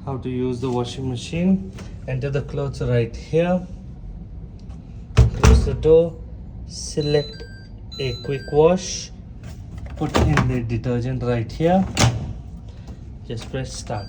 how to use the washing machine. Enter the clothes right here, close the door, select a quick wash, put in the detergent right here, just press start.